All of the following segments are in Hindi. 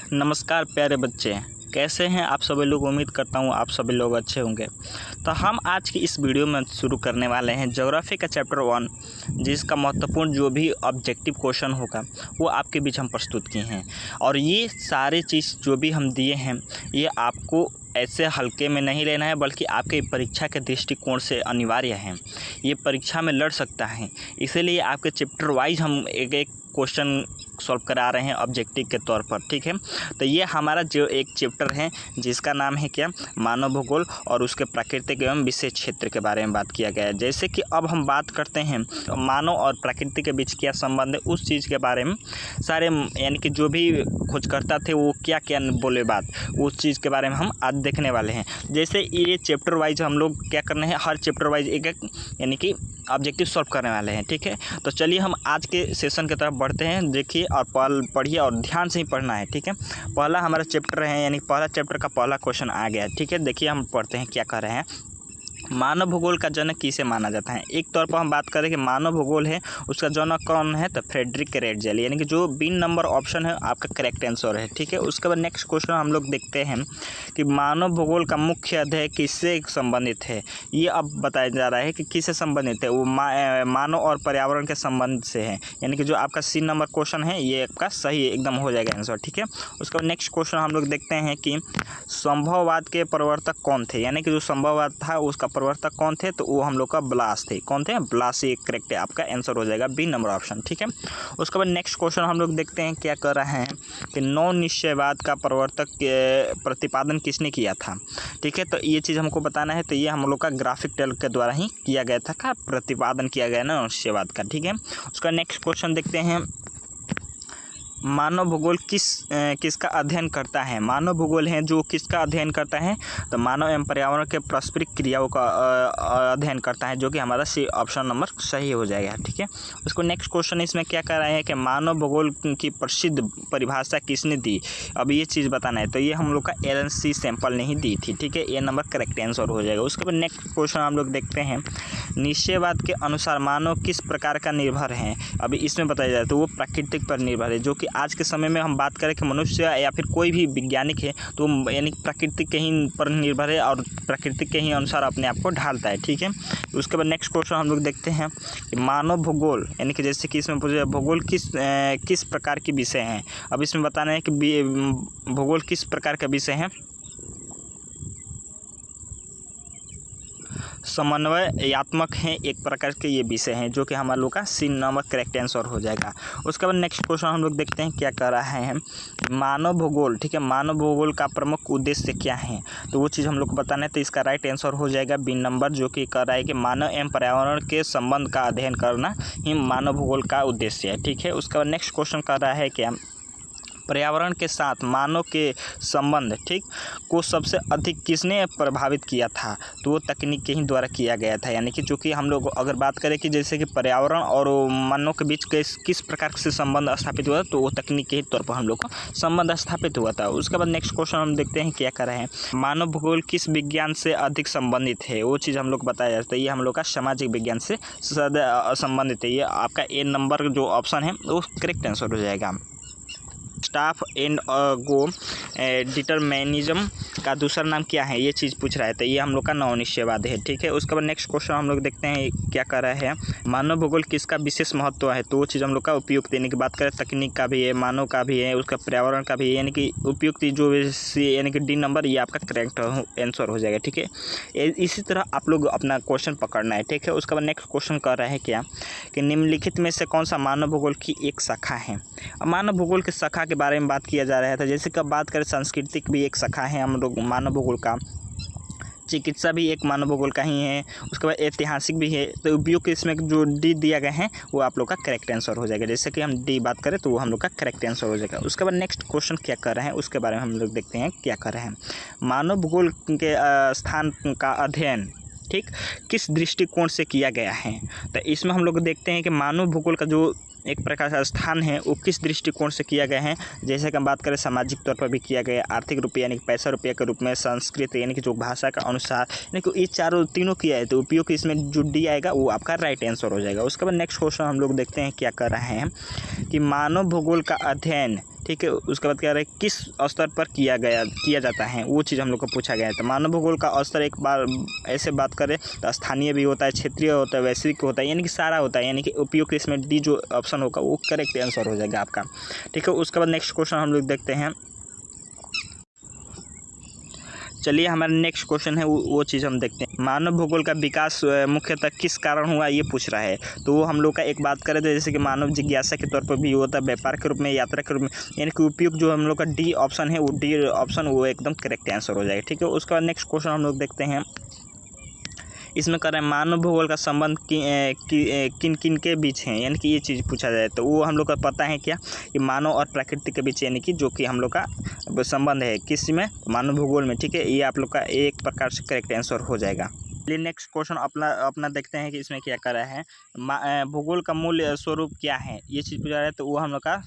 नमस्कार प्यारे बच्चे, कैसे हैं आप सभी लोग। उम्मीद करता हूँ आप सभी लोग अच्छे होंगे। तो हम आज की इस वीडियो में शुरू करने वाले हैं ज्योग्राफी का चैप्टर 1, जिसका महत्वपूर्ण जो भी ऑब्जेक्टिव क्वेश्चन होगा वो आपके बीच हम प्रस्तुत किए हैं। और ये सारे चीज़ जो भी हम दिए हैं ये आपको ऐसे हल्के में नहीं लेना है, बल्कि आपके परीक्षा के दृष्टिकोण से अनिवार्य है। ये परीक्षा में लड़ सकता है, इसीलिए आपके चैप्टर वाइज हम एक एक क्वेश्चन सॉल्व करा रहे हैं ऑब्जेक्टिव के तौर पर। ठीक है, तो ये हमारा जो एक चैप्टर है जिसका नाम है क्या, मानव भूगोल, और उसके प्राकृतिक एवं विशेष क्षेत्र के बारे में बात किया गया है। जैसे कि अब हम बात करते हैं मानव और प्रकृति के बीच क्या संबंध है, उस चीज़ के बारे में सारे यानी कि जो भी खोजकर्ता थे वो क्या क्या बोले बात, उस चीज़ के बारे में हम आज देखने वाले हैं। जैसे ये चैप्टर वाइज हम लोग क्या करना है, हर चैप्टर वाइज एक एक यानी कि ऑब्जेक्टिव सॉल्व करने वाले हैं। ठीक है, तो चलिए हम आज के सेशन की तरफ बढ़ते हैं। देखिए और पढ़िए और ध्यान से ही पढ़ना है। ठीक है, पहला हमारा चैप्टर है, यानी पहला चैप्टर का पहला क्वेश्चन आ गया है। ठीक है, देखिए हम पढ़ते हैं क्या कर रहे हैं। मानव भूगोल का जनक किसे माना जाता है। एक तौर पर हम बात करें कि मानव भूगोल है, उसका जनक कौन है, तो फ्रेडरिक रेटजेल, यानी कि जो बिन नंबर ऑप्शन है आपका करेक्ट आंसर है। ठीक है, उसके बाद नेक्स्ट क्वेश्चन हम लोग देखते हैं कि मानव भूगोल का मुख्य अध्याय किससे संबंधित है। ये अब बताया जा रहा है कि किससे संबंधित है, वो मानव और पर्यावरण के संबंध से है, यानी कि जो आपका सी नंबर क्वेश्चन है ये आपका सही एकदम हो जाएगा आंसर। ठीक है, उसके बाद नेक्स्ट क्वेश्चन हम लोग देखते हैं कि संभववाद के प्रवर्तक कौन थे, यानी कि जो संभववाद था उसका प्रवर्तक कौन थे, तो वो हम लोग का ब्लास थे। कौन थे, ब्लास, ये करेक्ट है, आपका आंसर हो जाएगा बी नंबर ऑप्शन। ठीक है, उसके बाद नेक्स्ट क्वेश्चन हम लोग देखते हैं क्या कर रहे हैं कि नौ निश्चयवाद का प्रवर्तक प्रतिपादन किसने किया था। ठीक है, तो ये चीज़ हमको बताना है, तो ये हम लोग का ग्राफिक टेल के द्वारा ही किया गया था, का प्रतिपादन किया गया ना निश्चयवाद का। ठीक है, उसका नेक्स्ट क्वेश्चन देखते हैं, मानव भूगोल किसका अध्ययन करता है। मानव भूगोल है जो किसका अध्ययन करता है, तो मानव एवं पर्यावरण के पारस्परिक क्रियाओं का अध्ययन करता है, जो कि हमारा सी ऑप्शन नंबर सही हो जाएगा। ठीक है, उसको नेक्स्ट क्वेश्चन इसमें क्या कर रहे हैं कि मानव भूगोल की प्रसिद्ध परिभाषा किसने दी। अब ये चीज़ बताना है, तो ये हम लोग का एलन सी सैंपल ने ही दी थी। ठीक है, ये नंबर करेक्ट आंसर हो जाएगा। उसके बाद नेक्स्ट क्वेश्चन हम लोग देखते हैं, निश्चयवाद के अनुसार मानव किस प्रकार का निर्भर है। अभी इसमें बताया जाए तो वो प्राकृतिक पर निर्भर है, जो कि आज के समय में हम बात करें कि मनुष्य या फिर कोई भी वैज्ञानिक है तो यानी प्रकृति के ही पर निर्भर है और प्रकृति के ही अनुसार अपने आप को ढालता है। ठीक है, उसके बाद नेक्स्ट क्वेश्चन हम लोग देखते हैं कि मानव भूगोल, यानी कि जैसे कि इसमें पूछा भूगोल किस प्रकार की विषय हैं। अब इसमें बताना है कि भूगोल किस प्रकार का विषय है, समन्वयात्मक हैं, एक प्रकार के ये विषय हैं, जो कि हमारे लोग का सी नंबर करेक्ट आंसर हो जाएगा। उसके बाद नेक्स्ट क्वेश्चन हम लोग देखते हैं क्या कर रहे हैं, मानव भूगोल। ठीक है, मानव भूगोल का प्रमुख उद्देश्य क्या है, तो वो चीज़ हम लोग को बताना है, तो इसका राइट आंसर हो जाएगा बी नंबर, जो कि कर रहा है कि मानव एवं पर्यावरण के संबंध का अध्ययन करना ही मानव भूगोल का उद्देश्य है। ठीक है, उसके बाद नेक्स्ट क्वेश्चन कर रहा है क्या, पर्यावरण के साथ मानव के संबंध ठीक को सबसे अधिक किसने प्रभावित किया था, तो वो तकनीक के ही द्वारा किया गया था। यानी कि चूँकि हम लोग अगर बात करें कि जैसे कि पर्यावरण और मानव के बीच किस प्रकार से संबंध स्थापित हुआ, तो वो तकनीक के ही तौर पर हम लोग को संबंध स्थापित हुआ था। उसके बाद नेक्स्ट क्वेश्चन हम देखते हैं क्या कर रहे हैं, मानव भूगोल किस विज्ञान से अधिक संबंधित है, वो चीज़ हम लोग को बताया जाता है। ये हम लोग का सामाजिक विज्ञान से संबंधित है, ये आपका ए नंबर जो ऑप्शन है वो करेक्ट आंसर हो जाएगा। स्टाफ एंड गो डिटरमिनिज्म का दूसरा नाम क्या है, ये चीज़ पूछ रहा है, तो ये हम लोग का नौ निश्चयवाद है। ठीक है, उसके बाद नेक्स्ट क्वेश्चन हम लोग देखते हैं क्या कर रहा है, मानव भूगोल किसका विशेष महत्व है, तो वो चीज़ हम लोग का उपयुक्त, यानी कि बात करें तकनीक का भी है, मानव का भी है, उसका पर्यावरण का भी है, यानी कि उपयुक्त जो यानी कि डी नंबर, ये आपका करेक्ट आंसर हो जाएगा। ठीक है, इसी तरह आप लोग अपना क्वेश्चन पकड़ना है। ठीक है, उसके बाद नेक्स्ट क्वेश्चन कर रहा है क्या कि निम्नलिखित में से कौन सा मानव भूगोल की एक शाखा है। अब मानव भूगोल की शाखा के बारे में बात किया जा रहा था, जैसे कि बात करें सांस्कृतिक भी एक शाखा है हम लोग मानव भूगोल का, चिकित्सा भी एक मानव भूगोल का ही है, उसके बाद ऐतिहासिक भी है, तो उपयुक्त इसमें जो डी दिया गया है वो आप लोग का करेक्ट आंसर हो जाएगा। जैसे कि हम डी बात करें तो वो हम लोग का करेक्ट आंसर हो जाएगा। उसके बाद नेक्स्ट क्वेश्चन क्या कर रहे हैं उसके बारे में हम लोग देखते हैं क्या कर रहे हैं, मानव भूगोल के स्थान का अध्ययन ठीक किस दृष्टिकोण से किया गया है, तो इसमें हम लोग देखते हैं कि मानव भूगोल का जो एक प्रकार का स्थान है वो किस दृष्टिकोण से किया गया है। जैसे कि हम बात करें सामाजिक तौर पर भी किया गया, आर्थिक रूप यानी कि पैसा रुपया के रूप में, संस्कृत यानी कि जो भाषा का अनुसार, यानी कि ये चारों तीनों किया है, तो उपयोग इसमें जो डी आएगा वो आपका राइट आंसर हो जाएगा। उसके बाद नेक्स्ट क्वेश्चन हम लोग देखते हैं क्या कर रहे हैं कि मानव भूगोल का अध्ययन ठीक है। उसके बाद क्या रहा है, किस स्तर पर किया जाता है, वो चीज़ हम लोग को पूछा गया है। तो मानव भूगोल का स्तर एक बार ऐसे बात करें तो स्थानीय भी होता है, क्षेत्रीय होता है, वैश्विक होता है, यानी कि सारा होता है, यानी कि उपयुक्त इसमें डी जो ऑप्शन होगा वो करेक्ट आंसर हो जाएगा आपका। ठीक है। उसके बाद नेक्स्ट क्वेश्चन हम लोग देखते हैं। चलिए हमारा नेक्स्ट क्वेश्चन है वो चीज़ हम देखते हैं। मानव भूगोल का विकास मुख्यतः किस कारण हुआ, ये पूछ रहा है। तो वो हम लोग का एक बात करें तो जैसे कि मानव जिज्ञासा के तौर पर भी होता है, व्यापार के रूप में, यात्रा के रूप में, यानी कि उपयुक्त जो हम लोग का डी ऑप्शन है, वो डी ऑप्शन वो एकदम करेक्ट आंसर हो जाएगा। ठीक है। उसके बाद नेक्स्ट क्वेश्चन हम लोग देखते हैं। इसमें कर रहे हैं मानव भूगोल का संबंध किन किन के बीच है, यानी कि ये चीज़ पूछा जाए तो वो हम लोग का पता है क्या कि मानव और प्रकृति के बीच, यानी कि जो कि हम लोग का संबंध है किस में, मानव भूगोल में। ठीक है। ये आप लोग का एक प्रकार से करेक्ट आंसर हो जाएगा। चलिए नेक्स्ट क्वेश्चन अपना देखते हैं कि इसमें क्या कर रहा है। भूगोल का मूल स्वरूप क्या है, ये चीज़ पूछा जाए तो वो हम लोग का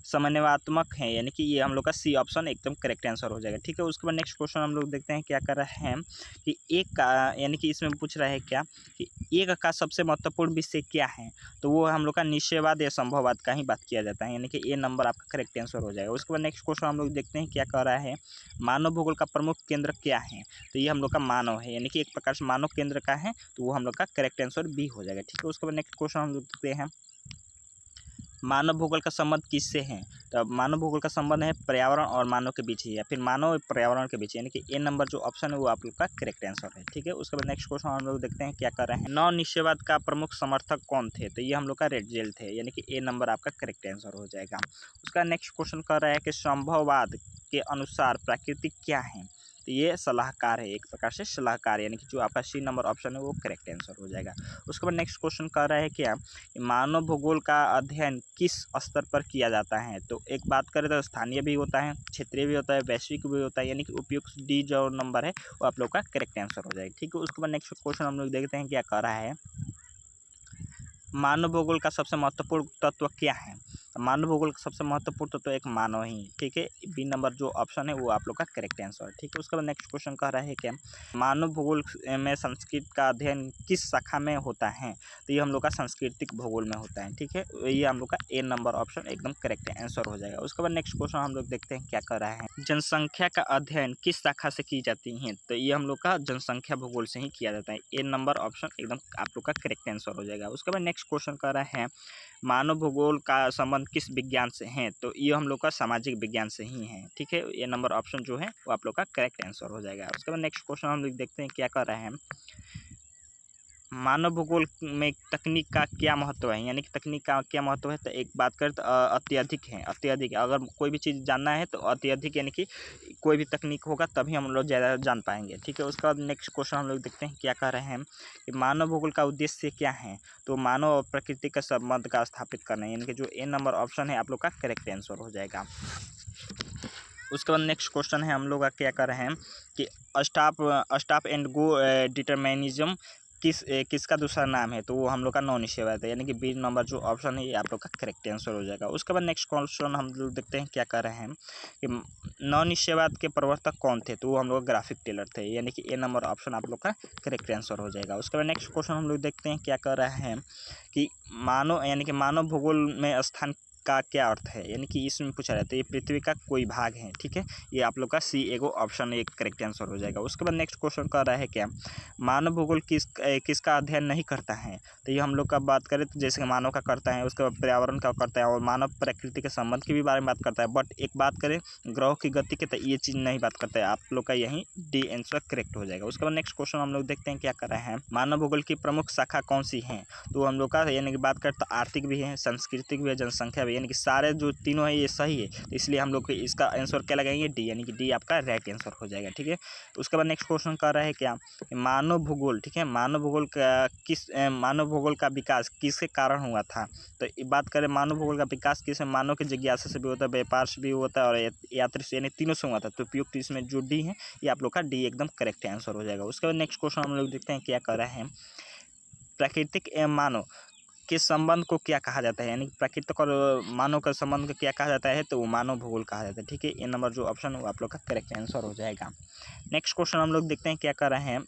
समन्वयात्मक है, यानी कि ये हम लोग का सी ऑप्शन एकदम करेक्ट आंसर हो जाएगा। ठीक है। उसके बाद नेक्स्ट क्वेश्चन हम लोग देखते हैं क्या कर रहे हैं कि एक का, यानी कि इसमें पूछ रहा है क्या कि एक का सबसे महत्वपूर्ण विषय क्या है, तो वो हम लोग का निश्चयवाद या संभववाद का ही बात किया जाता है, यानी कि ये नंबर आपका करेक्ट आंसर हो जाएगा। उसके बाद नेक्स्ट क्वेश्चन हम लोग देखते हैं क्या कर रहा है। मानव भूगोल का प्रमुख केंद्र क्या है, तो ये हम लोग का मानव है, यानी कि एक प्रकार से मानव केंद्र का है, तो वो हम लोग का करेक्ट आंसर बी हो जाएगा। ठीक है। उसके बाद नेक्स्ट क्वेश्चन हम लोग देखते हैं। मानव भूगोल का संबंध किससे है, तो मानव भूगोल का संबंध है पर्यावरण और मानव के बीच ही, या फिर मानव और पर्यावरण के बीच, यानी कि ए नंबर जो ऑप्शन है वो आप लोग का करेक्ट आंसर है। ठीक है। उसके बाद नेक्स्ट क्वेश्चन हम लोग देखते हैं क्या कर रहे हैं। नव निश्चयवाद का प्रमुख समर्थक कौन थे, तो ये हम लोग का रेटजेल थे, यानी कि ए नंबर आपका करेक्ट आंसर हो जाएगा। उसका नेक्स्ट क्वेश्चन कर रहा है कि संभववाद के अनुसार प्रकृति क्या है, तो ये सलाहकार है, एक प्रकार से सलाहकार, यानी कि जो आपका सी नंबर ऑप्शन है वो करेक्ट आंसर हो जाएगा। उसके बाद नेक्स्ट क्वेश्चन कर रहा है क्या मानव भूगोल का अध्ययन किस स्तर पर किया जाता है, तो एक बात करें तो स्थानीय भी होता है, क्षेत्रीय भी होता है, वैश्विक भी होता है, यानी कि उपयुक्त डी जो नंबर है वो आप लोग का करेक्ट आंसर हो जाएगा। ठीक है। उसके बाद नेक्स्ट क्वेश्चन हम लोग देखते हैं क्या कर रहा है। मानव भूगोल का सबसे महत्वपूर्ण तत्व क्या है, मानव भूगोल का सबसे महत्वपूर्ण तत्व एक मानव ही। ठीक है। बी नंबर जो ऑप्शन है वो आप लोग का करेक्ट आंसर है। ठीक है। उसके बाद नेक्स्ट क्वेश्चन कह रहा है क्या मानव भूगोल में संस्कृत का अध्ययन किस शाखा में होता है, तो ये हम लोग का सांस्कृतिक भूगोल में होता है। ठीक है। ये हम लोग का ए नंबर ऑप्शन एकदम करेक्ट आंसर हो जाएगा। उसके बाद नेक्स्ट क्वेश्चन हम लोग देखते हैं क्या कर रहा है। जनसंख्या का अध्ययन किस शाखा से की जाती है, तो ये हम लोग का जनसंख्या भूगोल से ही किया जाता है। ए नंबर ऑप्शन एकदम आप लोग का करेक्ट आंसर हो जाएगा। उसके बाद नेक्स्ट क्वेश्चन कर रहा है मानव भूगोल का संबंध किस विज्ञान से है, तो ये हम लोग का सामाजिक विज्ञान से ही है। ठीक है। ये नंबर ऑप्शन जो है वो आप लोग का करेक्ट आंसर हो जाएगा। उसके बाद नेक्स्ट क्वेश्चन हम लोग देखते हैं क्या कर रहे हैं। मानव भूगोल में तकनीक का क्या महत्व है, यानी कि तकनीक का क्या महत्व है, तो एक बात करें तो अत्यधिक है, अत्यधिक। अगर कोई भी चीज़ जानना है तो अत्यधिक, यानी कि कोई भी तकनीक होगा तभी हम लोग ज़्यादा जान पाएंगे। ठीक है। उसके बाद नेक्स्ट क्वेश्चन हम लोग देखते हैं क्या कर रहे हैं कि मानव भूगोल का उद्देश्य क्या है, तो मानव और प्रकृति का संबंध का स्थापित करना है, यानी कि जो ए नंबर ऑप्शन है आप लोग का करेक्ट आंसर हो जाएगा। उसके बाद नेक्स्ट क्वेश्चन है हम लोग का क्या कर रहे हैं कि स्टॉप एंड गो डिटरमिनिज्म किसका दूसरा नाम है, तो वो हम लोग का नॉन निश्चयवाद है, यानी कि बी नंबर जो ऑप्शन है ये आप लोग का करेक्ट आंसर हो जाएगा। उसके बाद नेक्स्ट क्वेश्चन हम लोग देखते हैं क्या कर रहे हैं कि नॉन निश्चयवाद के प्रवर्तक कौन थे, तो वो हम लोग ग्राफिक टेलर थे, यानी कि ए नंबर ऑप्शन आप लोग का करेक्ट आंसर हो जाएगा। उसके बाद नेक्स्ट क्वेश्चन हम लोग देखते हैं क्या कर रहे हैं कि मानव, यानी कि मानव भूगोल में स्थान का क्या अर्थ है, यानी कि इसमें पूछा जाता है ये पृथ्वी का कोई भाग है। ठीक है। ये आप लोग का सी एगो ऑप्शन एक करेक्ट आंसर हो जाएगा। उसके बाद नेक्स्ट क्वेश्चन कर रहा है क्या मानव भूगोल किसका अध्ययन नहीं करता है, तो ये हम लोग का बात करें तो जैसे मानव का करता है, उसके बाद पर्यावरण का करता है और मानव प्रकृति के संबंध के भी बारे में बात करता है। बट एक बात करें ग्रहों की गति के, तो ये चीज़ नहीं बात करता है, आप लोग का यही डी आंसर करेक्ट हो जाएगा। उसके बाद नेक्स्ट क्वेश्चन हम लोग देखते हैं क्या कर रहे हैं। मानव भूगोल की प्रमुख शाखा कौन सी है, तो हम लोग का यानी कि बात करें तो आर्थिक भी है, सांस्कृतिक भी है, जनसंख्या भी, यानी कि सारे जो तीनों है ये सही है, तो इसलिए हम लोग इसका आंसर क्या लगाएंगे डी, यानी कि डी आपका राइट आंसर हो जाएगा। ठीक है। तो उसके बाद नेक्स्ट क्वेश्चन कर रहा है क्या मानव भूगोल, ठीक है, मानव भूगोल का मानव भूगोल का विकास किसके कारण हुआ था, तो बात करें मानव भूगोल का विकास किस मानव की जिज्ञासा से भी होता है, व्यापार से भी होता है और यात्री से, यानी तीनों से हुआ था, तो उपयुक्त इसमें जो डी है ये आप लोग का डी एकदम करेक्ट आंसर हो जाएगा। उसके बाद नेक्स्ट क्वेश्चन हम लोग देखते हैं क्या कर रहे हैं। प्राकृतिक एवं मानव के संबंध को क्या कहा जाता है, यानी प्राकृतिक और मानव का संबंध को क्या कहा जाता है, तो वो मानव भूगोल कहा जाता है। ठीक है। ये नंबर जो ऑप्शन है वो आप लोग का करेक्ट आंसर हो जाएगा। नेक्स्ट क्वेश्चन हम लोग देखते हैं क्या कर रहे हैं।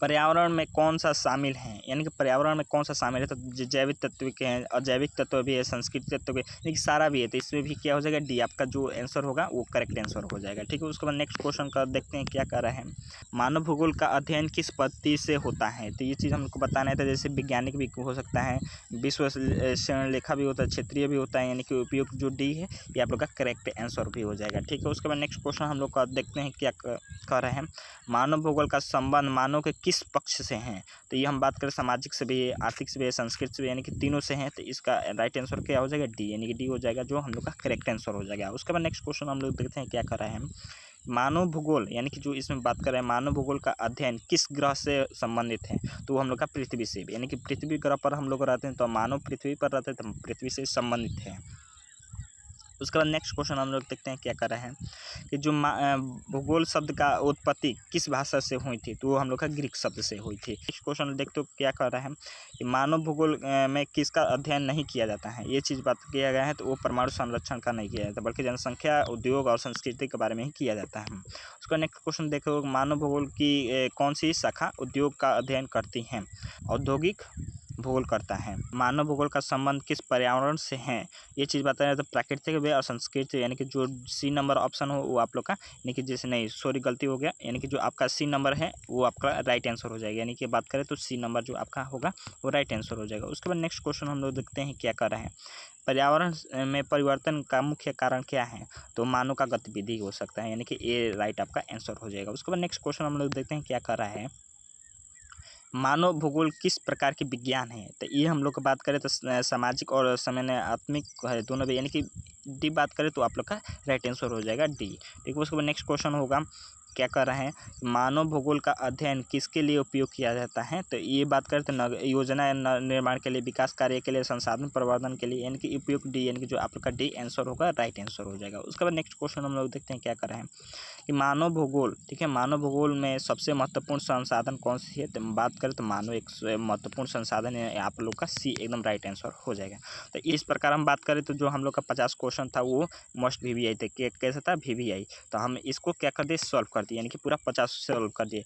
पर्यावरण में कौन सा शामिल है, यानी कि पर्यावरण में कौन सा शामिल है, तो जैविक तत्व के हैं, अजैविक तत्व भी है, सांस्कृतिक तत्व भी है, लेकिन सारा भी है, तो इसमें भी क्या हो जाएगा, डी आपका जो आंसर होगा वो करेक्ट आंसर हो जाएगा। ठीक है, उसके बाद नेक्स्ट क्वेश्चन का देखते हैं क्या कर रहे हैं। मानव भूगोल का अध्ययन किस पद्धति से होता है, तो ये चीज़ हमको बताना है। तो जैसे वैज्ञानिक भी हो सकता है, विश्व लेखा भी होता है, क्षेत्रीय भी होता है, यानी कि उपयुक्त जो डी है ये आप लोग का करेक्ट आंसर भी हो जाएगा। ठीक है, उसके बाद नेक्स्ट क्वेश्चन हम लोग का देखते हैं क्या कह रहे हैं। मानव भूगोल का संबंध मानव के किस पक्ष से है, तो ये हम बात करें सामाजिक से भी, आर्थिक से भी, संस्कृत से भी, यानी कि तीनों से हैं, तो इसका राइट आंसर क्या हो जाएगा, डी, यानी कि डी हो जाएगा जो हम लोग का करेक्ट आंसर हो जाएगा। उसके बाद नेक्स्ट क्वेश्चन हम लोग देखते हैं क्या कर रहे हैं। मानव भूगोल, यानी कि जो इसमें बात कर रहे हैं, मानव भूगोल का अध्ययन किस ग्रह से संबंधित है, तो वो हम लोग का पृथ्वी से भी, यानी कि पृथ्वी ग्रह पर हम लोग रहते हैं, तो मानव पृथ्वी पर रहते हैं, तो पृथ्वी से संबंधित है। उसके बाद नेक्स्ट क्वेश्चन हम लोग देखते हैं क्या कर रहे हैं कि जो भूगोल शब्द का उत्पत्ति किस भाषा से हुई थी, तो वो हम लोग का ग्रीक शब्द से हुई थी। नेक्स्ट क्वेश्चन देखते हो क्या कर रहे हैं कि मानव भूगोल में किसका अध्ययन नहीं किया जाता है, ये चीज़ बात किया गया है, तो वो परमाणु संरक्षण का नहीं किया जाता, बल्कि जनसंख्या, उद्योग और संस्कृति के बारे में ही किया जाता है। उसका नेक्स्ट क्वेश्चन देखो, मानव भूगोल की कौन सी शाखा उद्योग का अध्ययन करती हैं, औद्योगिक भूगोल करता है। मानव भूगोल का संबंध किस पर्यावरण से है, ये चीज़ बताया तो प्राकृतिक वे और संस्कृति, यानी कि जो सी नंबर ऑप्शन हो वो आप लोग का, यानी कि जैसे नहीं सॉरी गलती हो गया, यानी कि जो आपका सी नंबर है वो आपका राइट आंसर हो जाएगा, यानी कि बात करें तो सी नंबर जो आपका होगा वो राइट आंसर हो जाएगा। उसके बाद नेक्स्ट क्वेश्चन हम लोग देखते हैं क्या कर रहे हैं। पर्यावरण में परिवर्तन का मुख्य कारण क्या है, तो मानव का गतिविधि हो सकता है, यानी कि ये राइट आपका आंसर हो जाएगा। उसके बाद नेक्स्ट क्वेश्चन हम लोग देखते हैं क्या कर रहा है। मानव भूगोल किस प्रकार की विज्ञान है, तो ये हम लोग का बात करें तो सामाजिक और समन्वयात्मक है दोनों भी, यानी कि डी बात करें तो आप लोग का राइट आंसर हो जाएगा डी। ठीक है, उसके बाद नेक्स्ट क्वेश्चन होगा क्या कर रहे हैं। मानव भूगोल का अध्ययन किसके लिए उपयोग किया जाता है, तो ये बात करें तो योजना निर्माण के लिए, विकास कार्य के लिए, संसाधन प्रवर्धन के लिए, यानी कि उपयोग डी, यानी कि जो आप लोग का डी आंसर होगा राइट आंसर हो जाएगा। उसके बाद नेक्स्ट क्वेश्चन हम लोग देखते हैं क्या कर रहे हैं कि मानव भूगोल, ठीक है, मानव भूगोल में सबसे महत्वपूर्ण संसाधन कौन सी है, तो बात करें तो मानव एक महत्वपूर्ण संसाधन है, आप लोग का सी एकदम राइट आंसर हो जाएगा। तो इस प्रकार हम बात करें तो जो हम लोग का 50 क्वेश्चन था वो मस्ट VVI थे, कैसा था VVI, तो हम इसको क्या कर दिए, सॉल्व कर दिए, यानी कि पूरा 50 सॉल्व कर दिए।